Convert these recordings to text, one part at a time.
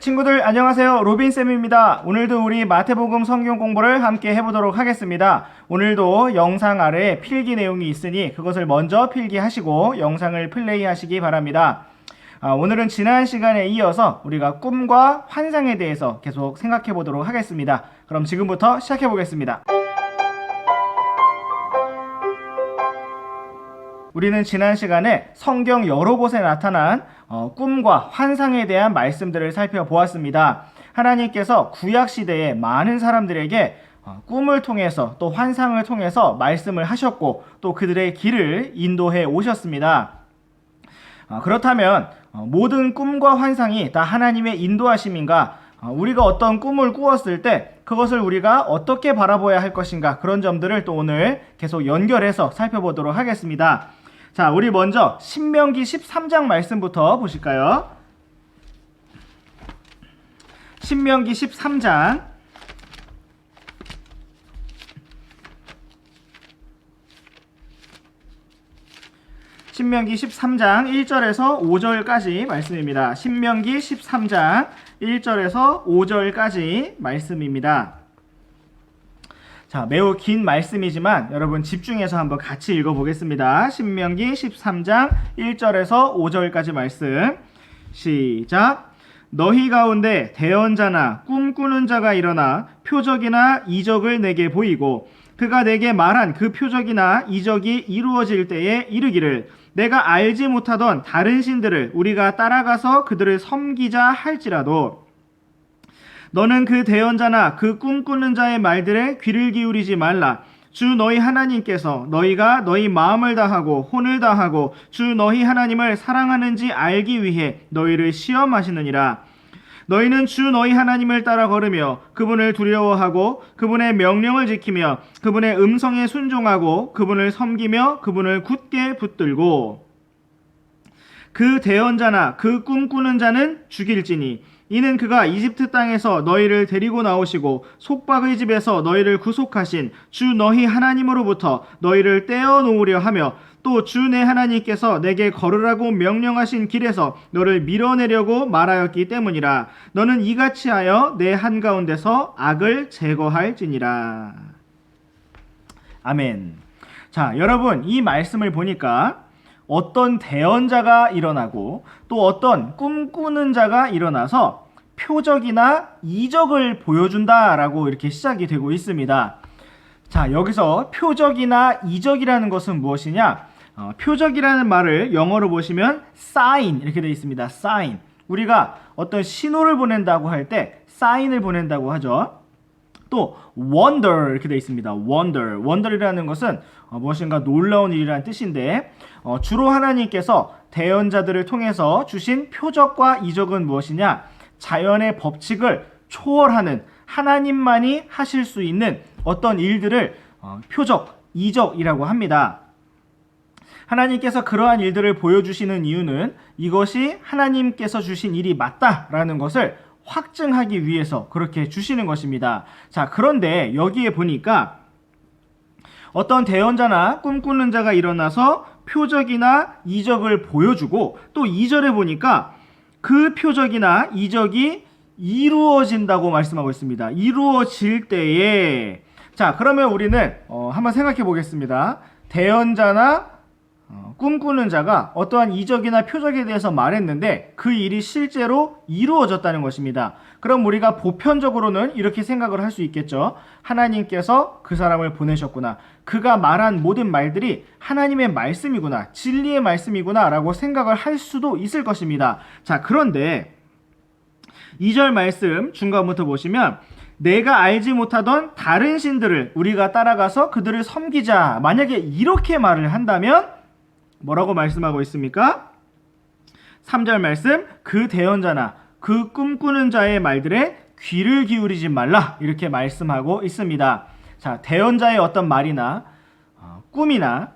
친구들 안녕하세요. 로빈쌤입니다. 오늘도 우리 마태복음 성경 공부를 함께 해보도록 하겠습니다. 오늘도 영상 아래에 필기 내용이 있으니 그것을 먼저 필기하시고 영상을 플레이하시기 바랍니다. 오늘은 지난 시간에 이어서 우리가 꿈과 환상에 대해서 계속 생각해 보도록 하겠습니다. 그럼 지금부터 시작해 보겠습니다. 우리는 지난 시간에 성경 여러 곳에 나타난 꿈과 환상에 대한 말씀들을 살펴보았습니다. 하나님께서 구약시대에 많은 사람들에게 꿈을 통해서 또 환상을 통해서 말씀을 하셨고 또 그들의 길을 인도해 오셨습니다. 그렇다면 모든 꿈과 환상이 다 하나님의 인도하심인가? 우리가 어떤 꿈을 꾸었을 때 그것을 우리가 어떻게 바라봐야 할 것인가? 그런 점들을 또 오늘 계속 연결해서 살펴보도록 하겠습니다. 자, 우리 먼저 신명기 13장 말씀부터 보실까요? 신명기 13장 신명기 13장 1절에서 5절까지 말씀입니다. 신명기 13장 1절에서 5절까지 말씀입니다. 자, 매우 긴 말씀이지만 여러분 집중해서 한번 같이 읽어보겠습니다. 신명기 13장 1절에서 5절까지 말씀. 시작. 너희 가운데 대언자나 꿈꾸는 자가 일어나 표적이나 이적을 내게 보이고 그가 내게 말한 그 표적이나 이적이 이루어질 때에 이르기를 내가 알지 못하던 다른 신들을 우리가 따라가서 그들을 섬기자 할지라도 너는 그 대언자나 그 꿈꾸는 자의 말들에 귀를 기울이지 말라. 주 너희 하나님께서 너희가 너희 마음을 다하고 혼을 다하고 주 너희 하나님을 사랑하는지 알기 위해 너희를 시험하시느니라. 너희는 주 너희 하나님을 따라 걸으며 그분을 두려워하고 그분의 명령을 지키며 그분의 음성에 순종하고 그분을 섬기며 그분을 굳게 붙들고 그 대언자나 그 꿈꾸는 자는 죽일지니 이는 그가 이집트 땅에서 너희를 데리고 나오시고 속박의 집에서 너희를 구속하신 주 너희 하나님으로부터 너희를 떼어 놓으려 하며 또 주 내 하나님께서 내게 걸으라고 명령하신 길에서 너를 밀어내려고 말하였기 때문이라. 너는 이같이 하여 내 한가운데서 악을 제거할지니라. 아멘. 자, 여러분 이 말씀을 보니까 어떤 대언자가 일어나고 또 어떤 꿈꾸는 자가 일어나서 표적이나 이적을 보여준다라고 이렇게 시작이 되고 있습니다. 자, 여기서 표적이나 이적이라는 것은 무엇이냐? 표적이라는 말을 영어로 보시면 sign 이렇게 되어 있습니다. sign. 우리가 어떤 신호를 보낸다고 할 때 사인을 보낸다고 하죠. 또 wonder 이렇게 되어 있습니다. wonder이라는 것은 무엇인가 놀라운 일이라는 뜻인데 주로 하나님께서 대언자들을 통해서 주신 표적과 이적은 무엇이냐? 자연의 법칙을 초월하는 하나님만이 하실 수 있는 어떤 일들을 표적, 이적이라고 합니다. 하나님께서 그러한 일들을 보여주시는 이유는 이것이 하나님께서 주신 일이 맞다라는 것을 확증하기 위해서 그렇게 주시는 것입니다. 자, 그런데 여기에 보니까 어떤 대언자나 꿈꾸는 자가 일어나서 표적이나 이적을 보여주고 또 2절에 보니까 그 표적이나 이적이 이루어진다고 말씀하고 있습니다. 이루어질 때에 자, 그러면 우리는 한번 생각해 보겠습니다. 대언자나 꿈꾸는 자가 어떠한 이적이나 표적에 대해서 말했는데 그 일이 실제로 이루어졌다는 것입니다. 그럼 우리가 보편적으로는 이렇게 생각을 할 수 있겠죠. 하나님께서 그 사람을 보내셨구나. 그가 말한 모든 말들이 하나님의 말씀이구나. 진리의 말씀이구나 라고 생각을 할 수도 있을 것입니다. 자, 그런데 2절 말씀 중간부터 보시면 내가 알지 못하던 다른 신들을 우리가 따라가서 그들을 섬기자. 만약에 이렇게 말을 한다면 뭐라고 말씀하고 있습니까? 3절 말씀 그 대언자나 그 꿈꾸는 자의 말들에 귀를 기울이지 말라 이렇게 말씀하고 있습니다. 자, 대언자의 어떤 말이나 꿈이나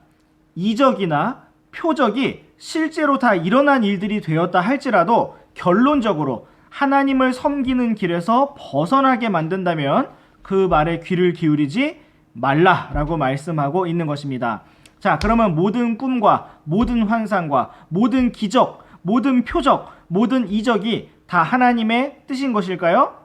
이적이나 표적이 실제로 다 일어난 일들이 되었다 할지라도 결론적으로 하나님을 섬기는 길에서 벗어나게 만든다면 그 말에 귀를 기울이지 말라라고 말씀하고 있는 것입니다. 자, 그러면 모든 꿈과 모든 환상과 모든 기적, 모든 표적, 모든 이적이 다 하나님의 뜻인 것일까요?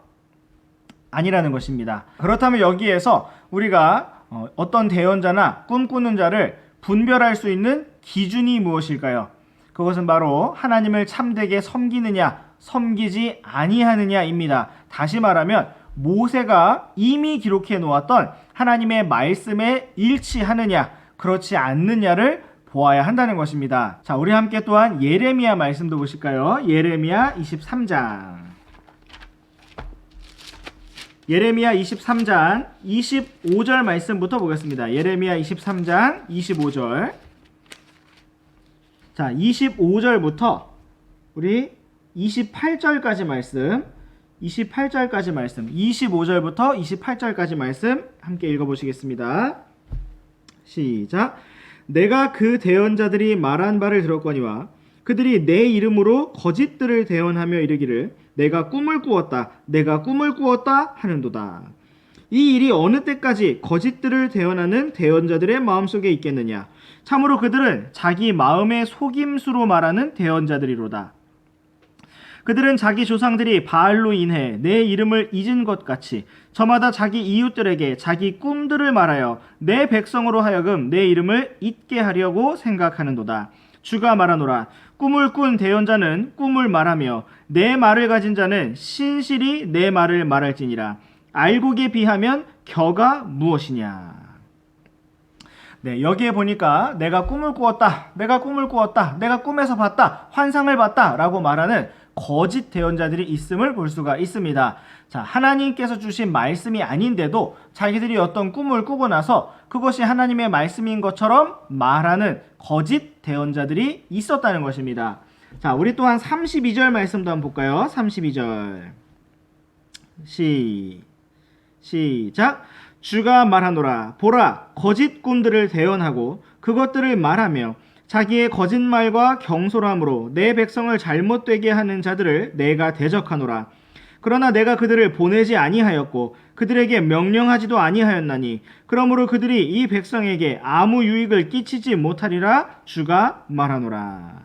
아니라는 것입니다. 그렇다면 여기에서 우리가 어떤 대언자나 꿈꾸는 자를 분별할 수 있는 기준이 무엇일까요? 그것은 바로 하나님을 참되게 섬기느냐, 섬기지 아니하느냐입니다. 다시 말하면 모세가 이미 기록해 놓았던 하나님의 말씀에 일치하느냐, 그렇지 않느냐를 보아야 한다는 것입니다. 자, 우리 함께 또한 예레미야 말씀도 보실까요? 예레미야 23장. 예레미야 23장 25절 말씀부터 보겠습니다. 예레미야 23장 25절. 자, 25절부터 우리 28절까지 말씀, 28절까지 말씀, 25절부터 28절까지 말씀 함께 읽어보시겠습니다. 시작. 내가 그 대언자들이 말한 바를 들었거니와 그들이 내 이름으로 거짓들을 대언하며 이르기를 내가 꿈을 꾸었다, 내가 꿈을 꾸었다 하는도다. 이 일이 어느 때까지 거짓들을 대언하는 대언자들의 마음속에 있겠느냐? 참으로 그들은 자기 마음의 속임수로 말하는 대언자들이로다. 그들은 자기 조상들이 바알로 인해 내 이름을 잊은 것 같이 저마다 자기 이웃들에게 자기 꿈들을 말하여 내 백성으로 하여금 내 이름을 잊게 하려고 생각하는도다. 주가 말하노라. 꿈을 꾼 대언자는 꿈을 말하며 내 말을 가진 자는 신실히 내 말을 말할지니라. 알곡에 비하면 겨가 무엇이냐? 네, 여기에 보니까 내가 꿈을 꾸었다, 내가 꿈을 꾸었다, 내가 꿈에서 봤다, 환상을 봤다 라고 말하는 거짓 대언자들이 있음을 볼 수가 있습니다. 자, 하나님께서 주신 말씀이 아닌데도 자기들이 어떤 꿈을 꾸고 나서 그것이 하나님의 말씀인 것처럼 말하는 거짓 대언자들이 있었다는 것입니다. 자, 우리 또한 32절 말씀도 한번 볼까요? 32절. 시작. 주가 말하노라. 보라, 거짓 꿈들을 대언하고 그것들을 말하며 자기의 거짓말과 경솔함으로 내 백성을 잘못되게 하는 자들을 내가 대적하노라. 그러나 내가 그들을 보내지 아니하였고 그들에게 명령하지도 아니하였나니 그러므로 그들이 이 백성에게 아무 유익을 끼치지 못하리라. 주가 말하노라.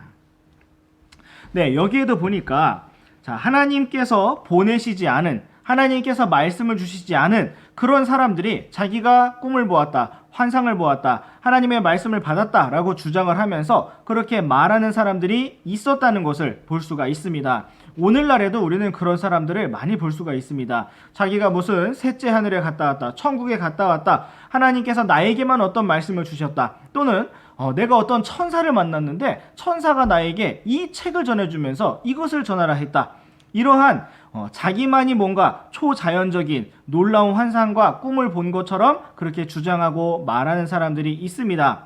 네, 여기에도 보니까 자, 하나님께서 보내시지 않은, 하나님께서 말씀을 주시지 않은 그런 사람들이 자기가 꿈을 보았다, 환상을 보았다, 하나님의 말씀을 받았다 라고 주장을 하면서 그렇게 말하는 사람들이 있었다는 것을 볼 수가 있습니다. 오늘날에도 우리는 그런 사람들을 많이 볼 수가 있습니다. 자기가 무슨 셋째 하늘에 갔다 왔다, 천국에 갔다 왔다, 하나님께서 나에게만 어떤 말씀을 주셨다, 또는 내가 어떤 천사를 만났는데 천사가 나에게 이 책을 전해주면서 이것을 전하라 했다. 이러한 자기만이 뭔가 초자연적인 놀라운 환상과 꿈을 본 것처럼 그렇게 주장하고 말하는 사람들이 있습니다.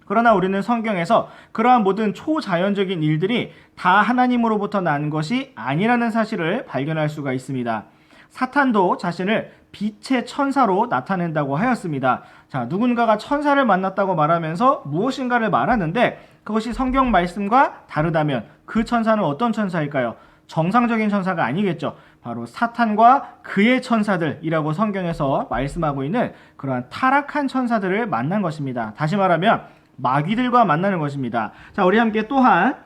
그러나 우리는 성경에서 그러한 모든 초자연적인 일들이 다 하나님으로부터 난 것이 아니라는 사실을 발견할 수가 있습니다. 사탄도 자신을 빛의 천사로 나타낸다고 하였습니다. 자, 누군가가 천사를 만났다고 말하면서 무엇인가를 말하는데 그것이 성경 말씀과 다르다면 그 천사는 어떤 천사일까요? 정상적인 천사가 아니겠죠. 바로 사탄과 그의 천사들이라고 성경에서 말씀하고 있는 그러한 타락한 천사들을 만난 것입니다. 다시 말하면 마귀들과 만나는 것입니다. 자, 우리 함께 또한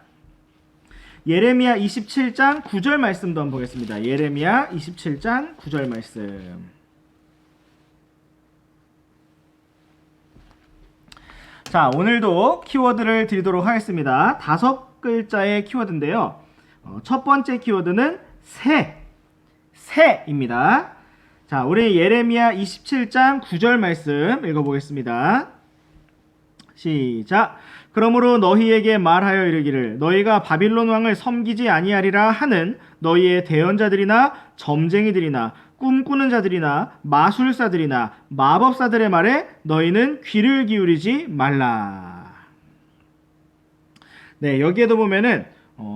예레미야 27장 9절 말씀도 한번 보겠습니다. 예레미야 27장 9절 말씀. 자, 오늘도 키워드를 드리도록 하겠습니다. 5글자의 키워드인데요. 첫 번째 키워드는 새입니다. 자, 우리 예레미야 27장 9절 말씀 읽어보겠습니다. 시작. 그러므로 너희에게 말하여 이르기를 너희가 바빌론 왕을 섬기지 아니하리라 하는 너희의 대언자들이나 점쟁이들이나 꿈꾸는 자들이나 마술사들이나 마법사들의 말에 너희는 귀를 기울이지 말라. 네, 여기에도 보면은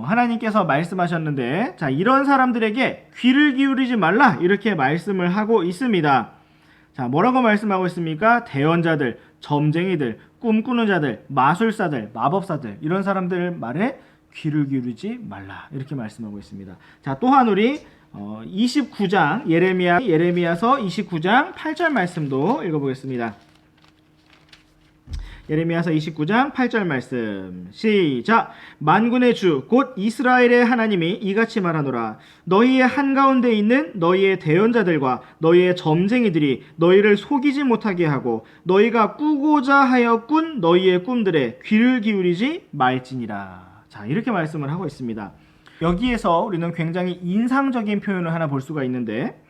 하나님께서 말씀하셨는데, 자, 이런 사람들에게 귀를 기울이지 말라 이렇게 말씀을 하고 있습니다. 자, 뭐라고 말씀하고 있습니까? 대언자들, 점쟁이들, 꿈꾸는 자들, 마술사들, 마법사들, 이런 사람들 말에 귀를 기울이지 말라 이렇게 말씀하고 있습니다. 자, 또한 우리 29장 예레미야서 29장 8절 말씀도 읽어보겠습니다. 예레미야서 29장 8절 말씀 시작. 만군의 주 곧 이스라엘의 하나님이 이같이 말하노라. 너희의 한가운데 있는 너희의 대언자들과 너희의 점쟁이들이 너희를 속이지 못하게 하고 너희가 꾸고자 하여 꾼 너희의 꿈들에 귀를 기울이지 말지니라. 자, 이렇게 말씀을 하고 있습니다. 여기에서 우리는 굉장히 인상적인 표현을 하나 볼 수가 있는데,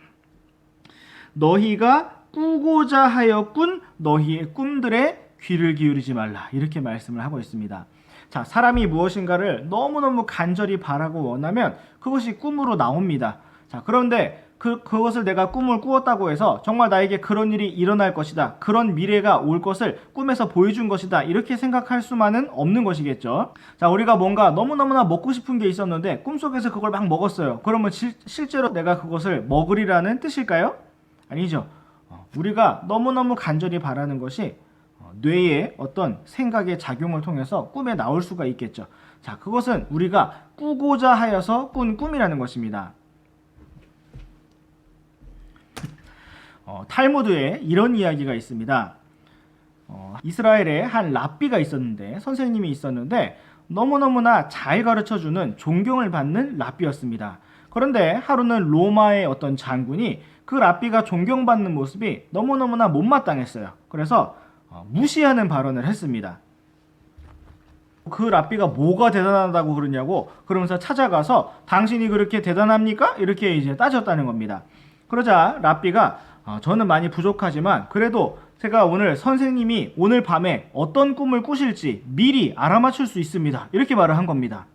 너희가 꾸고자 하여 꾼 너희의 꿈들에 귀를 기울이지 말라, 이렇게 말씀을 하고 있습니다. 자, 사람이 무엇인가를 너무너무 간절히 바라고 원하면 그것이 꿈으로 나옵니다. 자, 그런데 그것을 내가 꿈을 꾸었다고 해서 정말 나에게 그런 일이 일어날 것이다, 그런 미래가 올 것을 꿈에서 보여준 것이다, 이렇게 생각할 수만은 없는 것이겠죠. 자, 우리가 뭔가 너무너무나 먹고 싶은 게 있었는데 꿈속에서 그걸 막 먹었어요. 그러면 실제로 내가 그것을 먹으리라는 뜻일까요? 아니죠. 우리가 너무너무 간절히 바라는 것이 뇌의 어떤 생각의 작용을 통해서 꿈에 나올 수가 있겠죠. 자, 그것은 우리가 꾸고자 하여서 꾼 꿈이라는 것입니다. 탈무드에 이런 이야기가 있습니다. 이스라엘에 한 랍비가 있었는데, 선생님이 있었는데 너무너무나 잘 가르쳐주는 존경을 받는 랍비였습니다. 그런데 하루는 로마의 어떤 장군이 그 랍비가 존경받는 모습이 너무너무나 못마땅했어요. 그래서 무시하는 발언을 했습니다. 그 랍비가 뭐가 대단하다고 그러냐고 그러면서 찾아가서 당신이 그렇게 대단합니까? 이렇게 이제 따졌다는 겁니다. 그러자 랍비가 저는 많이 부족하지만 그래도 제가 오늘 선생님이 오늘 밤에 어떤 꿈을 꾸실지 미리 알아맞힐 수 있습니다, 이렇게 말을 한 겁니다.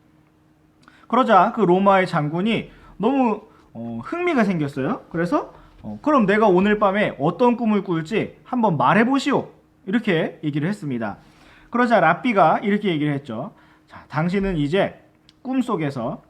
그러자 그 로마의 장군이 너무 흥미가 생겼어요. 그래서 그럼 내가 오늘 밤에 어떤 꿈을 꿀지 한번 말해보시오, 이렇게 얘기를 했습니다. 그러자 랍비가 이렇게 얘기를 했죠. 자, 당신은 이제 꿈속에서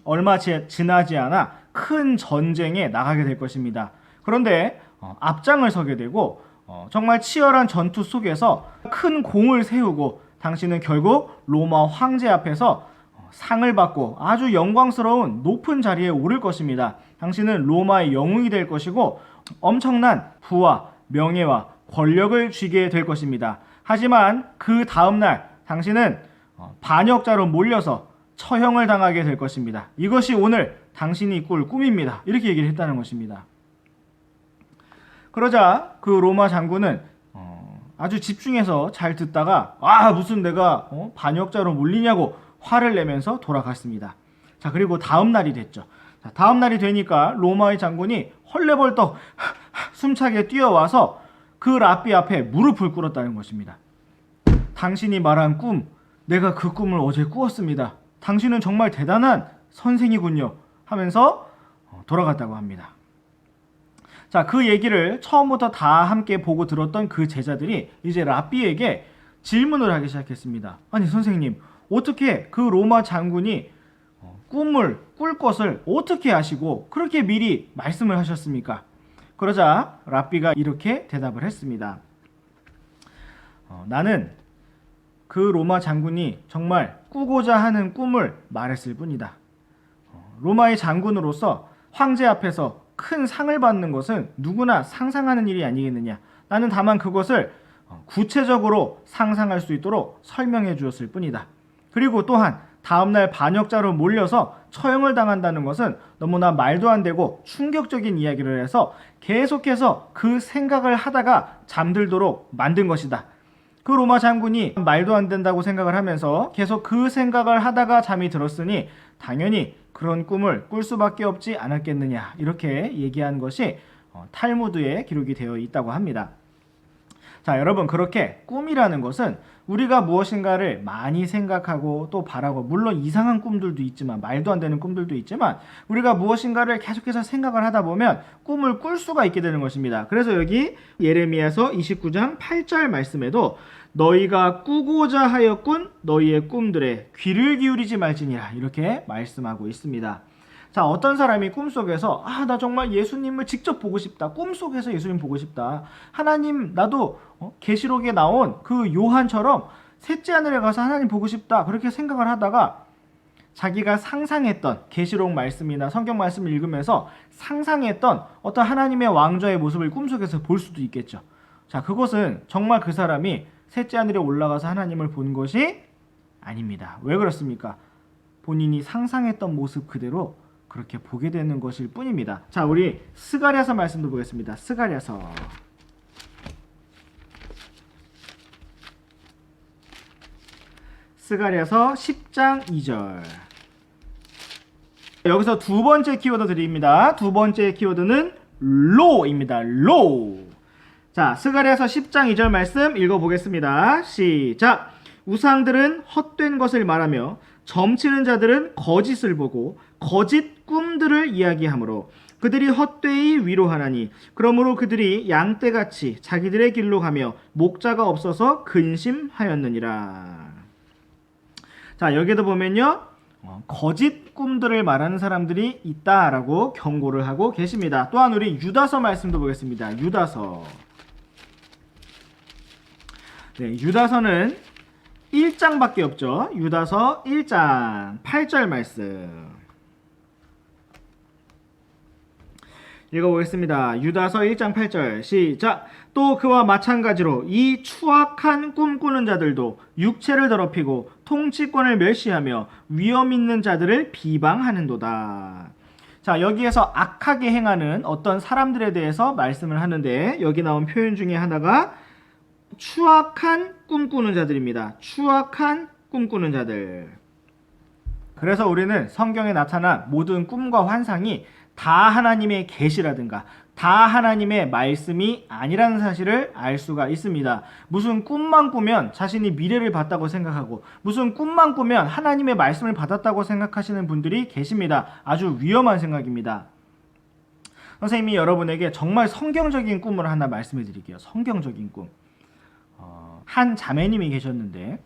얼마 지나지 않아 큰 전쟁에 나가게 될 것입니다. 그런데 앞장을 서게 되고 정말 치열한 전투 속에서 큰 공을 세우고 당신은 결국 로마 황제 앞에서 상을 받고 아주 영광스러운 높은 자리에 오를 것입니다. 당신은 로마의 영웅이 될 것이고 엄청난 부와 명예와 권력을 쥐게 될 것입니다. 하지만 그 다음날 당신은 반역자로 몰려서 처형을 당하게 될 것입니다. 이것이 오늘 당신이 꿀 꿈입니다, 이렇게 얘기를 했다는 것입니다. 그러자 그 로마 장군은 아주 집중해서 잘 듣다가 무슨 내가 반역자로 몰리냐고 화를 내면서 돌아갔습니다. 자, 그리고 다음 날이 됐죠. 자, 다음 날이 되니까 로마의 장군이 헐레벌떡 숨차게 뛰어와서 그 랍비 앞에 무릎을 꿇었다는 것입니다. 당신이 말한 꿈, 내가 그 꿈을 어제 꾸었습니다. 당신은 정말 대단한 선생이군요, 하면서 돌아갔다고 합니다. 자, 그 얘기를 처음부터 다 함께 보고 들었던 그 제자들이 이제 랍비에게 질문을 하기 시작했습니다. 아니 선생님, 어떻게 그 로마 장군이 꿈을 꿀 것을 어떻게 아시고 그렇게 미리 말씀을 하셨습니까? 그러자 랍비가 이렇게 대답을 했습니다. 나는 그 로마 장군이 정말 꾸고자 하는 꿈을 말했을 뿐이다. 로마의 장군으로서 황제 앞에서 큰 상을 받는 것은 누구나 상상하는 일이 아니겠느냐. 나는 다만 그것을 구체적으로 상상할 수 있도록 설명해 주었을 뿐이다. 그리고 또한 다음날 반역자로 몰려서 처형을 당한다는 것은 너무나 말도 안 되고 충격적인 이야기를 해서 계속해서 그 생각을 하다가 잠들도록 만든 것이다. 그 로마 장군이 말도 안 된다고 생각을 하면서 계속 그 생각을 하다가 잠이 들었으니 당연히 그런 꿈을 꿀 수밖에 없지 않았겠느냐, 이렇게 얘기한 것이 탈무드에 기록이 되어 있다고 합니다. 자, 여러분, 그렇게 꿈이라는 것은 우리가 무엇인가를 많이 생각하고 또 바라고, 물론 이상한 꿈들도 있지만, 말도 안 되는 꿈들도 있지만, 우리가 무엇인가를 계속해서 생각을 하다 보면 꿈을 꿀 수가 있게 되는 것입니다. 그래서 여기 예레미야서 29장 8절 말씀에도 너희가 꾸고자 하여 꾼 너희의 꿈들에 귀를 기울이지 말지니라, 이렇게 말씀하고 있습니다. 자, 어떤 사람이 꿈속에서 나 정말 예수님을 직접 보고 싶다, 꿈속에서 예수님 보고 싶다, 하나님 나도 계시록에 나온 그 요한처럼 셋째 하늘에 가서 하나님 보고 싶다, 그렇게 생각을 하다가 자기가 상상했던 계시록 말씀이나 성경 말씀을 읽으면서 상상했던 어떤 하나님의 왕좌의 모습을 꿈속에서 볼 수도 있겠죠. 자, 그것은 정말 그 사람이 셋째 하늘에 올라가서 하나님을 본 것이 아닙니다. 왜 그렇습니까? 본인이 상상했던 모습 그대로 그렇게 보게 되는 것일 뿐입니다. 자, 우리 스가랴서 말씀도 보겠습니다. 스가랴서 10장 2절. 여기서 두 번째 키워드 드립니다. 두 번째 키워드는 로입니다. 로. 자, 스가랴서 10장 2절 말씀 읽어보겠습니다. 시작. 우상들은 헛된 것을 말하며 점치는 자들은 거짓을 보고 거짓 꿈들을 이야기하므로 그들이 헛되이 위로하나니 그러므로 그들이 양떼같이 자기들의 길로 가며 목자가 없어서 근심하였느니라. 자, 여기도 보면요, 거짓 꿈들을 말하는 사람들이 있다라고 경고를 하고 계십니다. 또한 우리 유다서 말씀도 보겠습니다. 유다서. 네, 유다서는 1장밖에 없죠. 유다서 1장 8절 말씀 읽어보겠습니다. 유다서 1장 8절 시작. 또 그와 마찬가지로 이 추악한 꿈꾸는 자들도 육체를 더럽히고 통치권을 멸시하며 위엄 있는 자들을 비방하는도다. 자, 여기에서 악하게 행하는 어떤 사람들에 대해서 말씀을 하는데 여기 나온 표현 중에 하나가 추악한 꿈꾸는 자들입니다. 추악한 꿈꾸는 자들. 그래서 우리는 성경에 나타난 모든 꿈과 환상이 다 하나님의 계시라든가 다 하나님의 말씀이 아니라는 사실을 알 수가 있습니다. 무슨 꿈만 꾸면 자신이 미래를 봤다고 생각하고 무슨 꿈만 꾸면 하나님의 말씀을 받았다고 생각하시는 분들이 계십니다. 아주 위험한 생각입니다. 선생님이 여러분에게 정말 성경적인 꿈을 하나 말씀해 드릴게요. 성경적인 꿈. 한 자매님이 계셨는데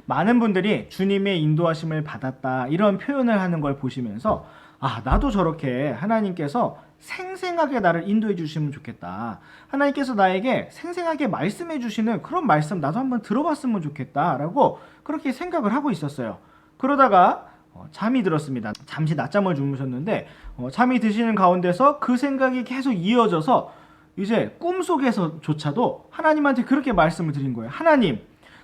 많은 분들이 주님의 인도하심을 받았다 이런 표현을 하는 걸 보시면서 아, 나도 저렇게 하나님께서 생생하게 나를 인도해 주시면 좋겠다. 하나님께서 나에게 생생하게 말씀해 주시는 그런 말씀 나도 한번 들어봤으면 좋겠다라고 그렇게 생각을 하고 있었어요. 그러다가 잠이 들었습니다. 잠시 낮잠을 주무셨는데 잠이 드시는 가운데서 그 생각이 계속 이어져서 이제 꿈속에서조차도 하나님한테 그렇게 말씀을 드린 거예요. 하나님,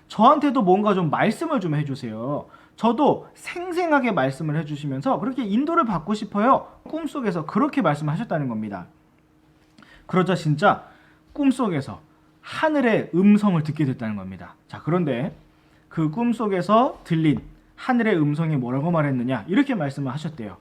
저한테도 뭔가 좀 말씀을 좀 해주세요. 저도 생생하게 말씀을 해주시면서 그렇게 인도를 받고 싶어요. 꿈속에서 그렇게 말씀하셨다는 겁니다. 그러자 진짜 꿈속에서 하늘의 음성을 듣게 됐다는 겁니다. 자, 그런데 그 꿈속에서 들린 하늘의 음성이 뭐라고 말했느냐? 이렇게 말씀을 하셨대요.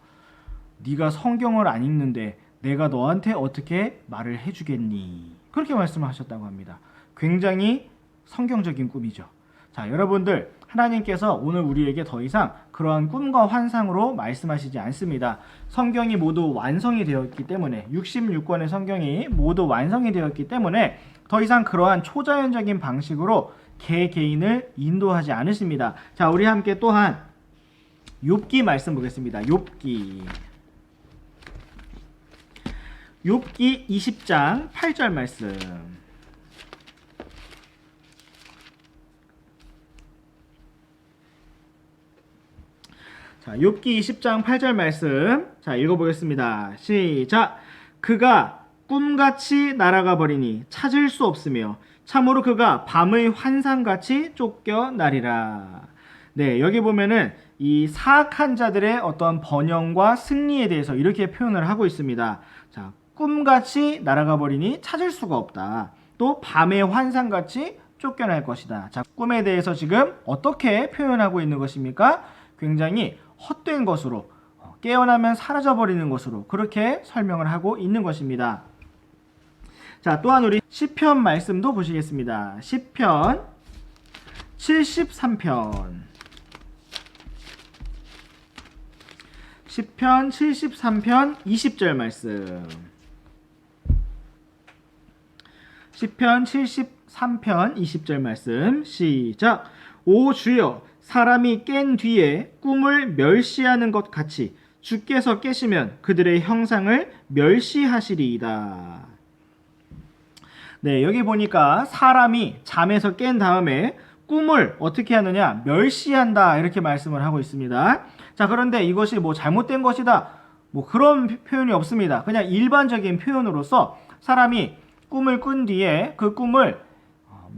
네가 성경을 안 읽는데 내가 너한테 어떻게 말을 해주겠니? 그렇게 말씀을 하셨다고 합니다. 굉장히 성경적인 꿈이죠. 자, 여러분들, 하나님께서 오늘 우리에게 더 이상 그러한 꿈과 환상으로 말씀하시지 않습니다. 성경이 모두 완성이 되었기 때문에 66권의 성경이 모두 완성이 되었기 때문에 더 이상 그러한 초자연적인 방식으로 개개인을 인도하지 않으십니다. 자, 우리 함께 또한 욥기 말씀 보겠습니다. 욥기 20장 8절 말씀. 자, 욥기 20장 8절 말씀. 자, 읽어보겠습니다. 시작. 그가 꿈같이 날아가 버리니 찾을 수 없으며 참으로 그가 밤의 환상같이 쫓겨나리라. 네, 여기 보면은 이 사악한 자들의 어떤 번영과 승리에 대해서 이렇게 표현을 하고 있습니다. 자, 꿈같이 날아가 버리니 찾을 수가 없다. 또 밤의 환상같이 쫓겨날 것이다. 자, 꿈에 대해서 지금 어떻게 표현하고 있는 것입니까? 굉장히 헛된 것으로, 깨어나면 사라져버리는 것으로 그렇게 설명을 하고 있는 것입니다. 자, 또한 우리 시편 말씀도 보시겠습니다. 시편 73편. 시편 73편 20절 말씀. 시편 73편 20절 말씀. 시작. 오 주여, 사람이 깬 뒤에 꿈을 멸시하는 것 같이 주께서 깨시면 그들의 형상을 멸시하시리이다. 네, 여기 보니까 사람이 잠에서 깬 다음에 꿈을 어떻게 하느냐? 멸시한다, 이렇게 말씀을 하고 있습니다. 자, 그런데 이것이 뭐 잘못된 것이다, 뭐 그런 표현이 없습니다. 그냥 일반적인 표현으로서 사람이 꿈을 꾼 뒤에 그 꿈을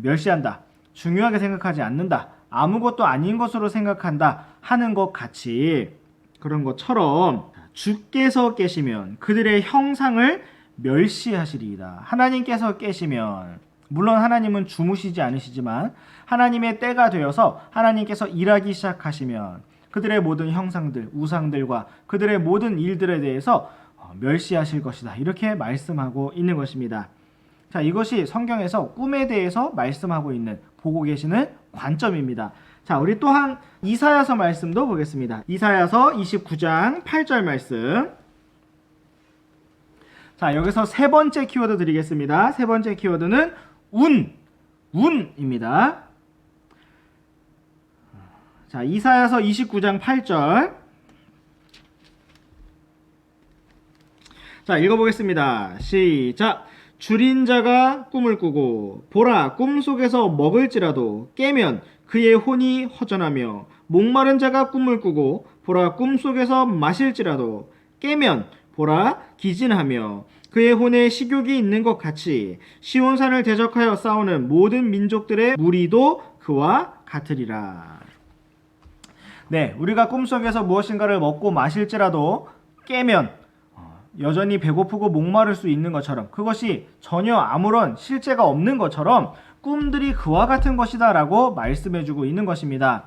멸시한다, 중요하게 생각하지 않는다, 아무것도 아닌 것으로 생각한다 하는 것 같이, 그런 것처럼 주께서 깨시면 그들의 형상을 멸시하시리이다. 하나님께서 깨시면, 물론 하나님은 주무시지 않으시지만 하나님의 때가 되어서 하나님께서 일하기 시작하시면 그들의 모든 형상들, 우상들과 그들의 모든 일들에 대해서 멸시하실 것이다, 이렇게 말씀하고 있는 것입니다. 자, 이것이 성경에서 꿈에 대해서 말씀하고 있는, 보고 계시는 관점입니다. 자, 우리 또한 이사야서 말씀도 보겠습니다. 이사야서 29장 8절 말씀. 자, 여기서 세 번째 키워드 드리겠습니다. 세 번째 키워드는 운입니다. 자, 이사야서 29장 8절. 자, 읽어보겠습니다. 시작. 줄인 자가 꿈을 꾸고 보라, 꿈속에서 먹을지라도 깨면 그의 혼이 허전하며, 목마른 자가 꿈을 꾸고 보라, 꿈속에서 마실지라도 깨면 보라, 기진하며 그의 혼에 식욕이 있는 것 같이 시온산을 대적하여 싸우는 모든 민족들의 무리도 그와 같으리라. 네, 우리가 꿈속에서 무엇인가를 먹고 마실지라도 깨면 여전히 배고프고 목마를 수 있는 것처럼, 그것이 전혀 아무런 실제가 없는 것처럼 꿈들이 그와 같은 것이다 라고 말씀해주고 있는 것입니다.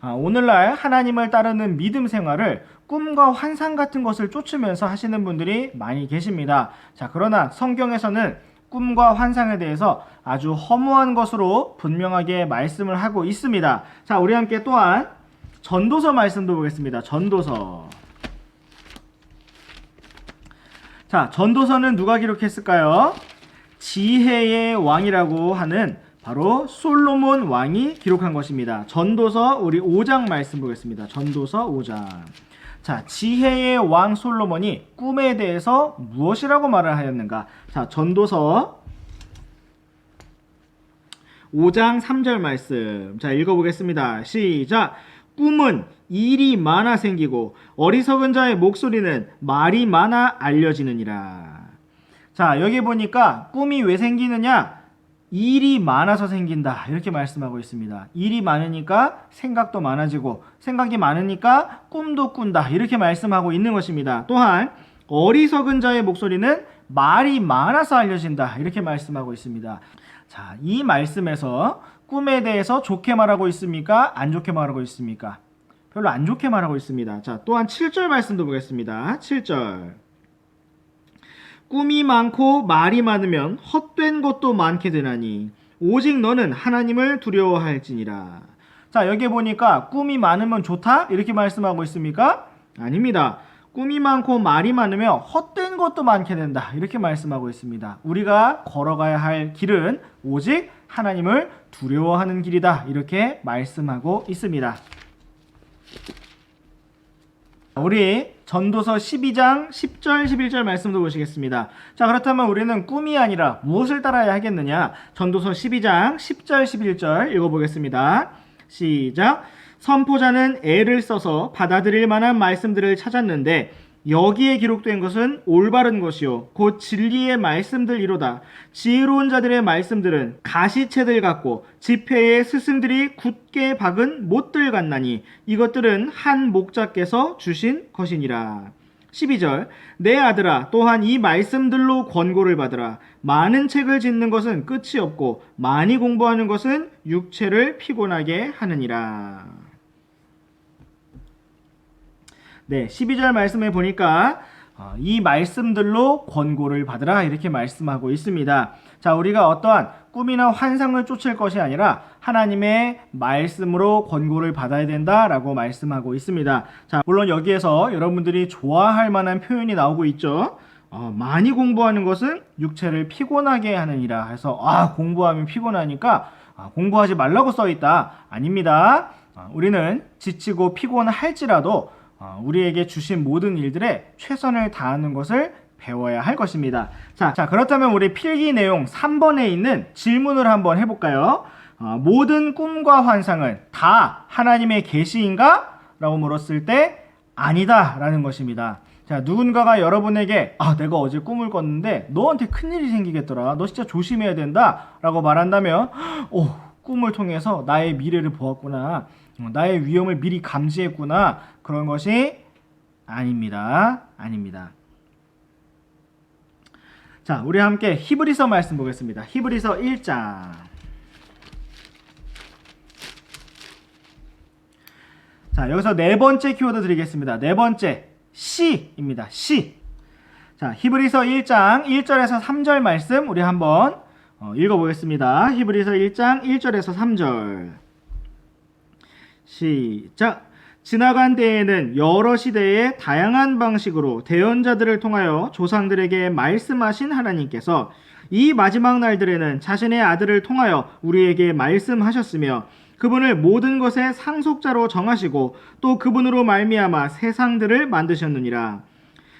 오늘날 하나님을 따르는 믿음 생활을 꿈과 환상 같은 것을 쫓으면서 하시는 분들이 많이 계십니다. 자, 그러나 성경에서는 꿈과 환상에 대해서 아주 허무한 것으로 분명하게 말씀을 하고 있습니다. 자, 우리 함께 또한 전도서 말씀도 보겠습니다. 전도서. 자, 전도서는 누가 기록했을까요? 지혜의 왕이라고 하는 바로 솔로몬 왕이 기록한 것입니다. 전도서 우리 5장 말씀 보겠습니다. 전도서 5장. 자, 지혜의 왕 솔로몬이 꿈에 대해서 무엇이라고 말을 하였는가? 자, 전도서 5장 3절 말씀. 자, 읽어보겠습니다. 시작. 꿈은 일이 많아 생기고 어리석은 자의 목소리는 말이 많아 알려지느니라. 자, 여기 보니까 꿈이 왜 생기느냐? 일이 많아서 생긴다, 이렇게 말씀하고 있습니다. 일이 많으니까 생각도 많아지고, 생각이 많으니까 꿈도 꾼다, 이렇게 말씀하고 있는 것입니다. 또한 어리석은 자의 목소리는 말이 많아서 알려진다, 이렇게 말씀하고 있습니다. 자, 이 말씀에서 꿈에 대해서 좋게 말하고 있습니까? 안 좋게 말하고 있습니까? 별로 안 좋게 말하고 있습니다. 자, 또한 7절 말씀도 보겠습니다. 7절. 꿈이 많고 말이 많으면 헛된 것도 많게 되나니 오직 너는 하나님을 두려워할지니라. 자, 여기 보니까 꿈이 많으면 좋다, 이렇게 말씀하고 있습니까? 아닙니다. 꿈이 많고 말이 많으면 헛된 것도 많게 된다, 이렇게 말씀하고 있습니다. 우리가 걸어가야 할 길은 오직 하나님을 두려워하는 길이다, 이렇게 말씀하고 있습니다. 우리 전도서 12장 10절 11절 말씀도 보시겠습니다. 자, 그렇다면 우리는 꿈이 아니라 무엇을 따라야 하겠느냐? 전도서 12장 10절 11절 읽어보겠습니다. 시작. 선포자는 애를 써서 받아들일 만한 말씀들을 찾았는데 여기에 기록된 것은 올바른 것이요 곧 진리의 말씀들이로다. 지혜로운 자들의 말씀들은 가시채들 같고 지폐의 스승들이 굳게 박은 못들 같나니 이것들은 한 목자께서 주신 것이니라. 12절. 내 아들아, 또한 이 말씀들로 권고를 받으라. 많은 책을 짓는 것은 끝이 없고 많이 공부하는 것은 육체를 피곤하게 하느니라. 네, 12절 말씀에 보니까 이 말씀들로 권고를 받으라, 이렇게 말씀하고 있습니다. 자, 우리가 어떠한 꿈이나 환상을 쫓을 것이 아니라 하나님의 말씀으로 권고를 받아야 된다라고 말씀하고 있습니다. 자, 물론 여기에서 여러분들이 좋아할 만한 표현이 나오고 있죠. 많이 공부하는 것은 육체를 피곤하게 하느니라 해서 공부하면 피곤하니까 공부하지 말라고 써있다. 아닙니다. 우리는 지치고 피곤할지라도 우리에게 주신 모든 일들에 최선을 다하는 것을 배워야 할 것입니다. 자, 그렇다면 우리 필기 내용 3번에 있는 질문을 한번 해볼까요? 모든 꿈과 환상은 다 하나님의 계시인가? 라고 물었을 때 아니다 라는 것입니다. 자, 누군가가 여러분에게 내가 어제 꿈을 꿨는데 너한테 큰일이 생기겠더라, 너 진짜 조심해야 된다 라고 말한다면 꿈을 통해서 나의 미래를 보았구나, 나의 위험을 미리 감지했구나, 그런 것이 아닙니다. 아닙니다. 자, 우리 함께 히브리서 말씀 보겠습니다. 히브리서 1장. 자, 여기서 네 번째 키워드 드리겠습니다. 네 번째, 시입니다. 시. 자, 히브리서 1장 1절에서 3절 말씀 우리 한번 읽어보겠습니다. 히브리서 1장 1절에서 3절. 시작. 지나간 때에는 여러 시대의 다양한 방식으로 대언자들을 통하여 조상들에게 말씀하신 하나님께서 이 마지막 날들에는 자신의 아들을 통하여 우리에게 말씀하셨으며 그분을 모든 것의 상속자로 정하시고 또 그분으로 말미암아 세상들을 만드셨느니라.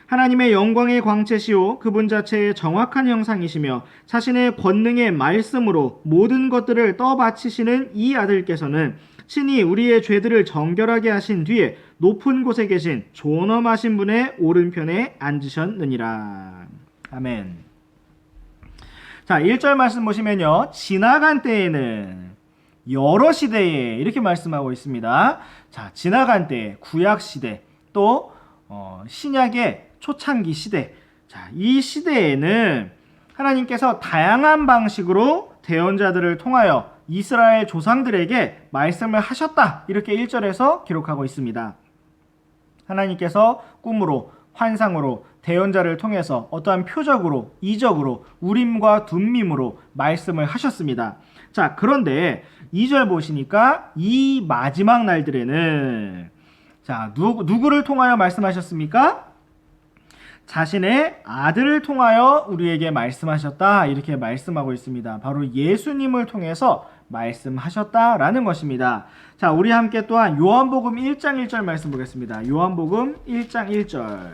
하나님의 영광의 광채시요 그분 자체의 정확한 형상이시며 자신의 권능의 말씀으로 모든 것들을 떠받치시는 이 아들께서는 친히 우리의 죄들을 정결하게 하신 뒤에 높은 곳에 계신 존엄하신 분의 오른편에 앉으셨느니라. 아멘. 자, 1절 말씀 보시면요. 지나간 때에는 여러 시대에 이렇게 말씀하고 있습니다. 자, 지나간 때 구약 시대 또 신약의 초창기 시대. 자, 이 시대에는 하나님께서 다양한 방식으로 대언자들을 통하여 이스라엘 조상들에게 말씀을 하셨다. 이렇게 1절에서 기록하고 있습니다. 하나님께서 꿈으로, 환상으로, 대언자를 통해서 어떠한 표적으로, 이적으로, 우림과 둠밈으로 말씀을 하셨습니다. 자, 그런데 2절 보시니까 이 마지막 날들에는 자, 누구를 통하여 말씀하셨습니까? 자신의 아들을 통하여 우리에게 말씀하셨다. 이렇게 말씀하고 있습니다. 바로 예수님을 통해서 말씀하셨다라는 것입니다. 자, 우리 함께 또한 요한복음 1장 1절 말씀 보겠습니다. 요한복음 1장 1절.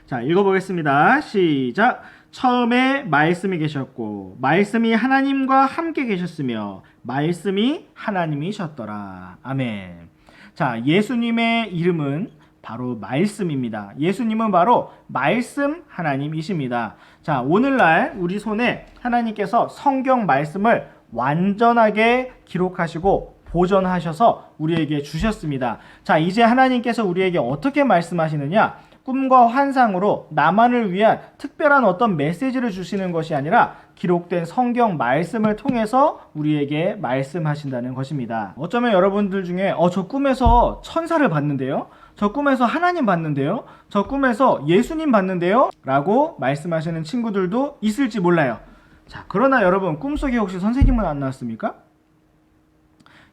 자, 읽어보겠습니다. 시작. 처음에 말씀이 계셨고 말씀이 하나님과 함께 계셨으며 말씀이 하나님이셨더라. 아멘. 자, 예수님의 이름은 바로 말씀입니다. 예수님은 바로 말씀 하나님이십니다. 자, 오늘날 우리 손에 하나님께서 성경 말씀을 완전하게 기록하시고 보존하셔서 우리에게 주셨습니다. 자, 이제 하나님께서 우리에게 어떻게 말씀하시느냐? 꿈과 환상으로 나만을 위한 특별한 어떤 메시지를 주시는 것이 아니라 기록된 성경 말씀을 통해서 우리에게 말씀하신다는 것입니다. 어쩌면 여러분들 중에 저 꿈에서 천사를 봤는데요, 저 꿈에서 하나님 봤는데요, 저 꿈에서 예수님 봤는데요 라고 말씀하시는 친구들도 있을지 몰라요. 자, 그러나 여러분, 꿈속에 혹시 선생님은 안 나왔습니까?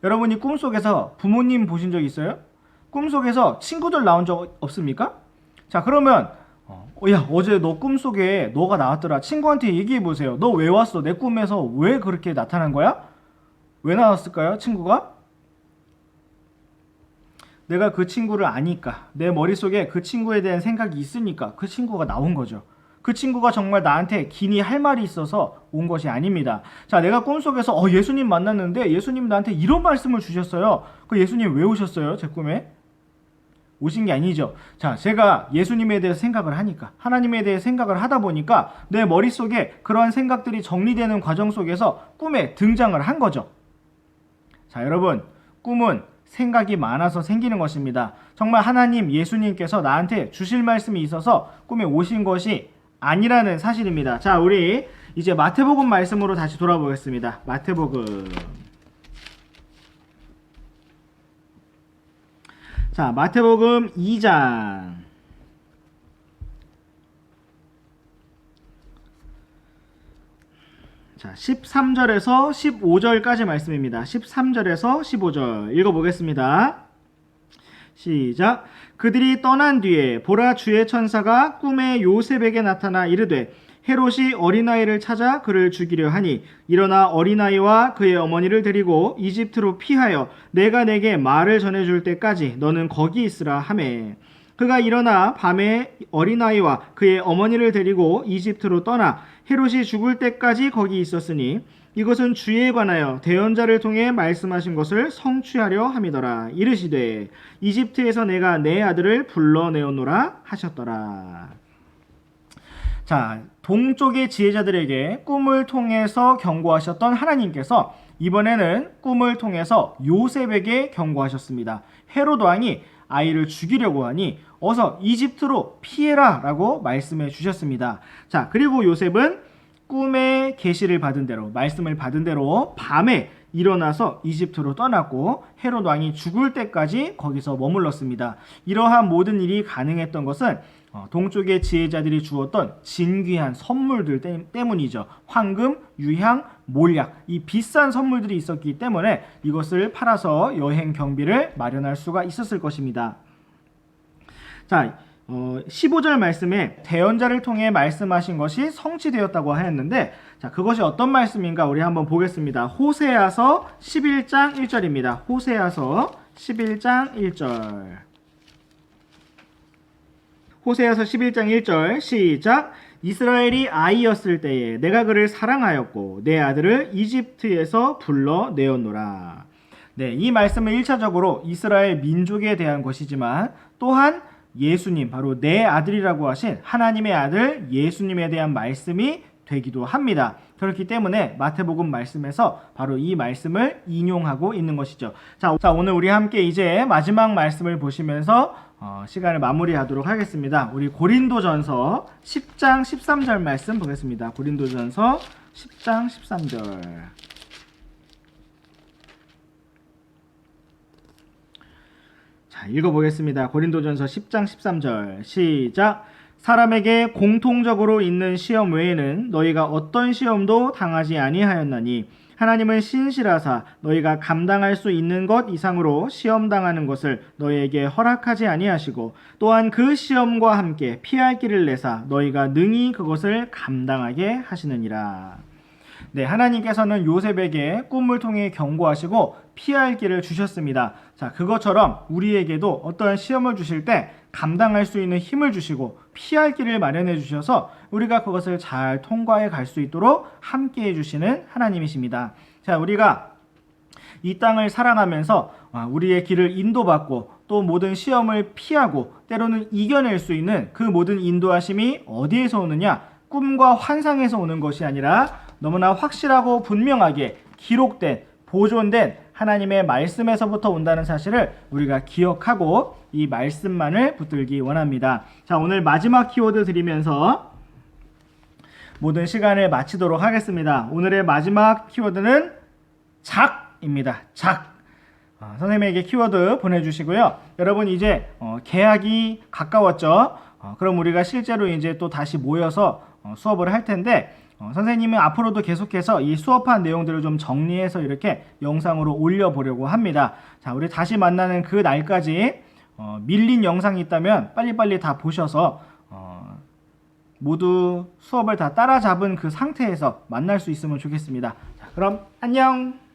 여러분이 꿈속에서 부모님 보신 적 있어요? 꿈속에서 친구들 나온 적 없습니까? 자, 그러면 야, 어제 너 꿈속에 너가 나왔더라. 친구한테 얘기해보세요. 너 왜 왔어? 내 꿈에서 왜 그렇게 나타난 거야? 왜 나왔을까요? 친구가? 내가 그 친구를 아니까, 내 머릿속에 그 친구에 대한 생각이 있으니까 그 친구가 나온 거죠. 그 친구가 정말 나한테 기니 할 말이 있어서 온 것이 아닙니다. 자, 내가 꿈속에서 예수님 만났는데 예수님 나한테 이런 말씀을 주셨어요. 그 예수님 왜 오셨어요? 제 꿈에? 오신 게 아니죠. 자, 제가 예수님에 대해서 생각을 하니까, 하나님에 대해 생각을 하다 보니까 내 머릿속에 그러한 생각들이 정리되는 과정 속에서 꿈에 등장을 한 거죠. 자, 여러분, 꿈은 생각이 많아서 생기는 것입니다. 정말 하나님, 예수님께서 나한테 주실 말씀이 있어서 꿈에 오신 것이 아니라는 사실입니다. 자, 우리 이제 마태복음 말씀으로 다시 돌아보겠습니다. 마태복음. 자, 마태복음 2장. 자, 13절에서 15절까지 말씀입니다. 13절에서 15절 읽어보겠습니다. 시작. 그들이 떠난 뒤에 보라, 주의 천사가 꿈에 요셉에게 나타나 이르되 헤롯이 어린아이를 찾아 그를 죽이려 하니 일어나 어린아이와 그의 어머니를 데리고 이집트로 피하여 내가 내게 말을 전해줄 때까지 너는 거기 있으라 하매 그가 일어나 밤에 어린아이와 그의 어머니를 데리고 이집트로 떠나 헤롯이 죽을 때까지 거기 있었으니 이것은 주에 관하여 대언자를 통해 말씀하신 것을 성취하려 함이더라. 이르시되 이집트에서 내가 내 아들을 불러내오노라 하셨더라. 자, 동쪽의 지혜자들에게 꿈을 통해서 경고하셨던 하나님께서 이번에는 꿈을 통해서 요셉에게 경고하셨습니다. 헤롯 왕이 아이를 죽이려고 하니 어서 이집트로 피해라 라고 말씀해 주셨습니다. 자, 그리고 요셉은 꿈의 계시를 받은 대로, 말씀을 받은 대로 밤에 일어나서 이집트로 떠났고 헤롯 왕이 죽을 때까지 거기서 머물렀습니다. 이러한 모든 일이 가능했던 것은 동쪽의 지혜자들이 주었던 진귀한 선물들 때문이죠. 황금, 유향, 몰약, 이 비싼 선물들이 있었기 때문에 이것을 팔아서 여행 경비를 마련할 수가 있었을 것입니다. 자, 15절 말씀에 대언자를 통해 말씀하신 것이 성취되었다고 하였는데, 자, 그것이 어떤 말씀인가 우리 한번 보겠습니다. 호세아서 11장 1절입니다. 호세아서 11장 1절. 호세아서 11장 1절 시작. 이스라엘이 아이였을 때에 내가 그를 사랑하였고 내 아들을 이집트에서 불러내었노라. 네, 이 말씀은 1차적으로 이스라엘 민족에 대한 것이지만 또한 예수님, 바로 내 아들이라고 하신 하나님의 아들 예수님에 대한 말씀이 되기도 합니다. 그렇기 때문에 마태복음 말씀에서 바로 이 말씀을 인용하고 있는 것이죠. 자, 오늘 우리 함께 이제 마지막 말씀을 보시면서 시간을 마무리하도록 하겠습니다. 우리 고린도전서 10장 13절 말씀 보겠습니다. 고린도전서 10장 13절. 자, 읽어보겠습니다. 고린도전서 10장 13절 시작. 사람에게 공통적으로 있는 시험 외에는 너희가 어떤 시험도 당하지 아니하였나니 하나님은 신실하사 너희가 감당할 수 있는 것 이상으로 시험 당하는 것을 너희에게 허락하지 아니하시고 또한 그 시험과 함께 피할 길을 내사 너희가 능히 그것을 감당하게 하시느니라. 네, 하나님께서는 요셉에게 꿈을 통해 경고하시고 피할 길을 주셨습니다. 자, 그것처럼 우리에게도 어떠한 시험을 주실 때 감당할 수 있는 힘을 주시고 피할 길을 마련해 주셔서 우리가 그것을 잘 통과해 갈 수 있도록 함께 해주시는 하나님이십니다. 자, 우리가 이 땅을 살아가면서 우리의 길을 인도받고 또 모든 시험을 피하고 때로는 이겨낼 수 있는 그 모든 인도하심이 어디에서 오느냐? 꿈과 환상에서 오는 것이 아니라 너무나 확실하고 분명하게 기록된, 보존된 하나님의 말씀에서부터 온다는 사실을 우리가 기억하고 이 말씀만을 붙들기 원합니다. 자, 오늘 마지막 키워드 드리면서 모든 시간을 마치도록 하겠습니다. 오늘의 마지막 키워드는 작입니다. 작. 선생님에게 키워드 보내주시고요. 여러분 이제 개학이 가까웠죠. 그럼 우리가 실제로 이제 또 다시 모여서 수업을 할 텐데 선생님은 앞으로도 계속해서 이 수업한 내용들을 좀 정리해서 이렇게 영상으로 올려보려고 합니다. 자, 우리 다시 만나는 그 날까지 밀린 영상이 있다면 빨리빨리 다 보셔서 모두 수업을 다 따라잡은 그 상태에서 만날 수 있으면 좋겠습니다. 자, 그럼 안녕!